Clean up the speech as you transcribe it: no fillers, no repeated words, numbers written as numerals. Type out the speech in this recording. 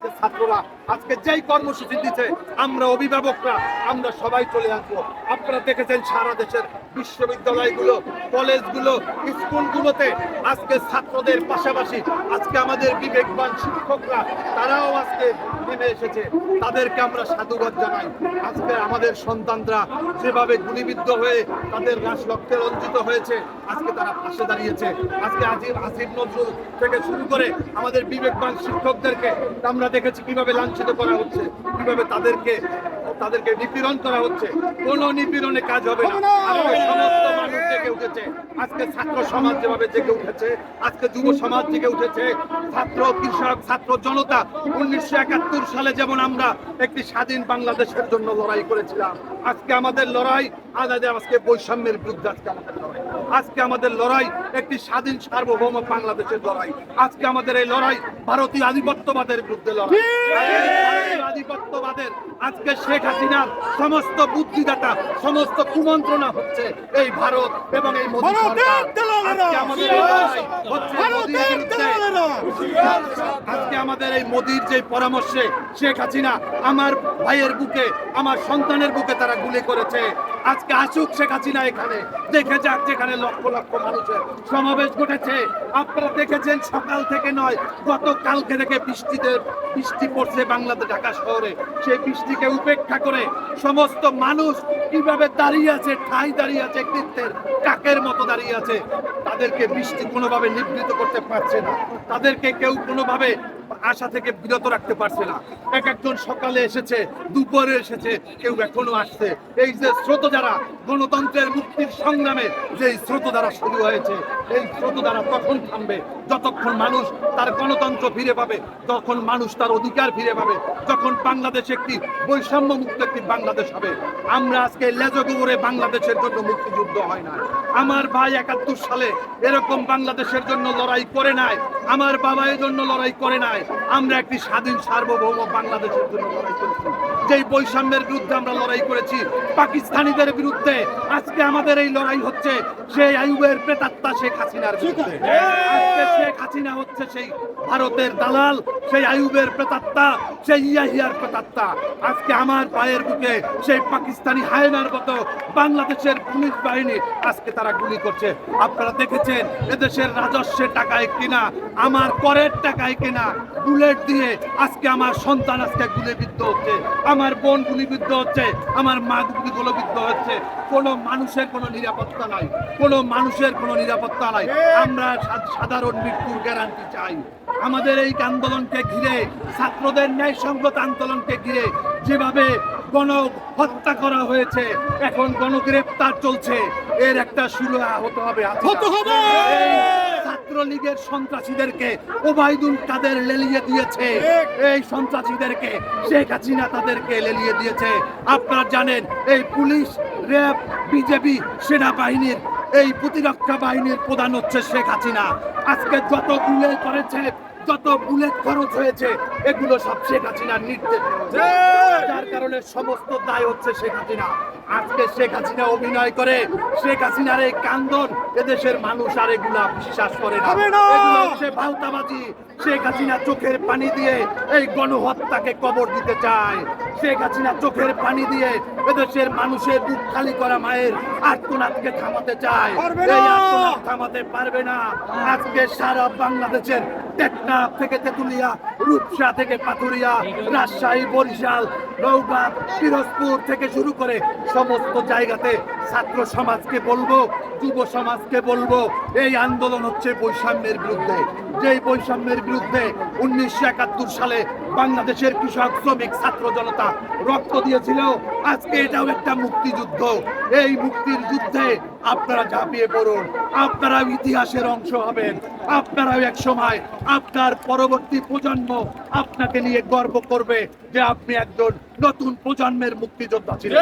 আজকে ছাত্ররা আজকে যেই কর্মসূচি দিচ্ছে, আমরা অভিভাবকরা আমরা সবাই চলে আসবো। আপনারা দেখেছেন সারা দেশের বিশ্ববিদ্যালয়গুলো, কলেজগুলো, স্কুলগুলোতে আজকে ছাত্রদের পাশাপাশি আজকে আমাদের বিবেকবান শিক্ষকরা তারাও আজকে নেমে এসেছে। তাদেরকে আমরা সাধুবাদ জানাই। আজকে আমাদের সন্তানরা যেভাবে গুলিবিদ্ধ হয়ে তাদের লাশ রক্তে রঞ্জিত হয়েছে, আজকে তারা পাশে দাঁড়িয়েছে। আজকে আসিফ নজরুল থেকে শুরু করে আমাদের বিবেকবান শিক্ষকদেরকে আমরা দেখেছি কিভাবে লাঞ্ছিত করা হচ্ছে, কিভাবে তাদেরকে নিপীড়ন করা হচ্ছে। কোন নিপীড়নে কাজ হবে না। আজকে সমস্ত মানুষ জেগে উঠেছে। আজকে ছাত্র সমাজ যেভাবে জেগে উঠেছে, আজকে যুব সমাজ জেগে উঠেছে, ছাত্র কৃষক ছাত্র জনতা 1971 সালে যেমন আমরা একটি স্বাধীন বাংলাদেশের জন্য লড়াই করেছিলাম, আজকে আমাদের লড়াই আজকে বৈষম্যের বিরুদ্ধে। আজকে আমাদের লড়াই একটি স্বাধীন সার্বভৌম বাংলাদেশের লড়াই। আজকে আমাদের এই লড়াই ভারতীয় আধিপত্যবাদের বিরুদ্ধে লড়াই। আধিপত্যবাদের আজকে শেখ হাসিনার সমস্ত বুদ্ধিদাতা, সমস্ত কুমন্ত্রণা হচ্ছে এই ভারত এবং এই মোদী সরকার। আজকে আমাদের এই লড়াই হচ্ছে মোদীর বিরুদ্ধে। আজকে আমাদের এই মোদীর যে পরামর্শে শেখ হাসিনা আমার ভাইয়ের বুকে, আমার সন্তানের বুকে তারা গুলি করেছে। আজকে আসুক শেখ হাসিনা এখানে, দেখে যাক যেখানে লক্ষ লক্ষ মানুষের সমাবেশ ঘটেছে। আপনারা দেখেছেন সকাল থেকে নয়, গতকালকে থেকে বৃষ্টি পড়ছে বাংলাদেশ ঢাকা শহরে। সেই বৃষ্টিকে উপেক্ষা করে সমস্ত মানুষ কিভাবে দাঁড়িয়ে আছে, ঠাই দাঁড়িয়ে আছে, কৃত্যের কাকের মতো দাঁড়িয়ে আছে। তাদেরকে বৃষ্টি কোনোভাবে নিবৃত করতে পারছে না, তাদেরকে কেউ কোনোভাবে আশা থেকে বিরত রাখতে পারছে না। একজন সকালে এসেছে, দুপুরে এসেছে, কেউ এখনো আসছে। এই যে স্রোত যারা গণতন্ত্রের মুক্তির সংগ্রামে যে স্রোত দ্বারা শুরু হয়েছে, এই স্রোত দ্বারা তখন থামবে যতক্ষণ মানুষ তার গণতন্ত্র ফিরে পাবে, তখন মানুষ তার অধিকার ফিরে পাবে, যখন বাংলাদেশ একটি বৈষম্য মুক্ত একটি বাংলাদেশ হবে। আমরা আজকে লেজগোবরে বাংলাদেশের জন্য মুক্তিযুদ্ধ হয় না। আমার ভাই 71 সালে এরকম বাংলাদেশের জন্য লড়াই করে নাই, আমার বাবা এই জন্য লড়াই করে নাই। আমরা একটি স্বাধীন সার্বভৌম বাংলাদেশের জন্য লড়াই করেছি। যেই বৈষম্যের বিরুদ্ধে আমরা লড়াই করেছি, পাকিস্তানিদের বিরুদ্ধে, আজকে আমাদের এই লড়াই হচ্ছে সেই আইয়ুবের প্রেতাত্মা শেখ হাসিনার বিরুদ্ধে। আজকে শেখ হাসিনা হচ্ছে সেই ভারতের দালাল, সেই আইয়ুবের প্রেতাত্মা, সেই ইয়াহিয়ার প্রেতাত্মা। আজকে আমার পায়ের বুকে সেই পাকিস্তানি হায়নার মতো বাংলাদেশের পুলিশ বাহিনী আজকে তারা গুলি করছে। আপনারা দেখেছেন এদেশের রাজস্বের টাকায় কিনা, আমার করের টাকায় কিনা বুলেট দিয়ে আজকে আমার সন্তান আজকে গুলিবিদ্ধ হচ্ছে, আমার বোন গুলিবিদ্ধ হচ্ছে, আমার মা গুলিবিদ্ধ হচ্ছে। কোনো মানুষের কোনো নিরাপত্তা নাই, কোনো মানুষের কোনো নিরাপত্তা নাই। আমরা সাধারণ মৃত্যুর গ্যারান্টি চাই। আমাদের এই আন্দোলনকে ঘিরে, ছাত্রদের ন্যায়সঙ্গত আন্দোলনকে ঘিরে যেভাবে গণ হত্যা করা হয়েছে, এখন গণগ্রেপ্তার চলছে, এর একটা শুরু হতে হবে। ছাত্রলীগের সন্ত্রাসীদেরকে ওবায়দুল কাদের লেলিয়ে দিয়েছে, এই সন্ত্রাসীদেরকে শেখ হাসিনা তাদেরকে লেলিয়ে দিয়েছে। আপনারা জানেন এই পুলিশ, র্যাব, বিজেপি, সেনাবাহিনীর এই প্রতিরক্ষা বাহিনীর প্রধান হচ্ছে শেখ হাসিনা। আজকে যত গুলি করেছে, যত বুলেট খরচ হয়েছে, এগুলো সব শেখ হাসিনার নির্দেশ, যার কারণে সমস্ত দায় হচ্ছে শেখ হাসিনা। আজকে শেখ হাসিনা অভিনয় করে, শেখ হাসিনার এই কান্দন এদেশের মানুষ আর এগুলা বিশ্বাস করে না, এগুলো হচ্ছে ভাওতাবাজি। শেখ হাসিনা চোখের পানি দিয়ে এই গণহত্যাকে কবর দিতে চায়। শেখ হাসিনা চোখের পানি দিয়ে এদেশের মানুষের বুক খালি করা মায়ের আর্তনাদকে থামাতে চায়। এই আর্তনাদ থামাতে পারবে না। আজকে সারা বাংলাদেশের টেকনাফ থেকে তেতুলিয়া, রূপসা থেকে পাথুরিয়া, রাজশাহী, বরিশাল, নওগাঁ, পিরোজপুর থেকে শুরু করে সমস্ত জায়গাতে ছাত্র সমাজকে বলবো, যুব সমাজকে বলবো, এই আন্দোলন হচ্ছে বৈষম্যের বিরুদ্ধে। যেই বৈষম্যের বিরুদ্ধে 1971 সালে বাংলাদেশের কৃষক, শ্রমিক, ছাত্র জনতা রক্ত দিয়েছিল, আজকে এটাও একটা মুক্তিযুদ্ধ। এই মুক্তির যুদ্ধে আপনারা ঝাঁপিয়ে পড়ুন, আপনারা ইতিহাসের অংশ হবেন। আপনারাও এক সময় আপনার পরবর্তী প্রজন্ম আপনাকে নিয়ে গর্ব করবে যে আপনি একজন নতুন প্রজন্মের মুক্তিযোদ্ধা ছিলেন।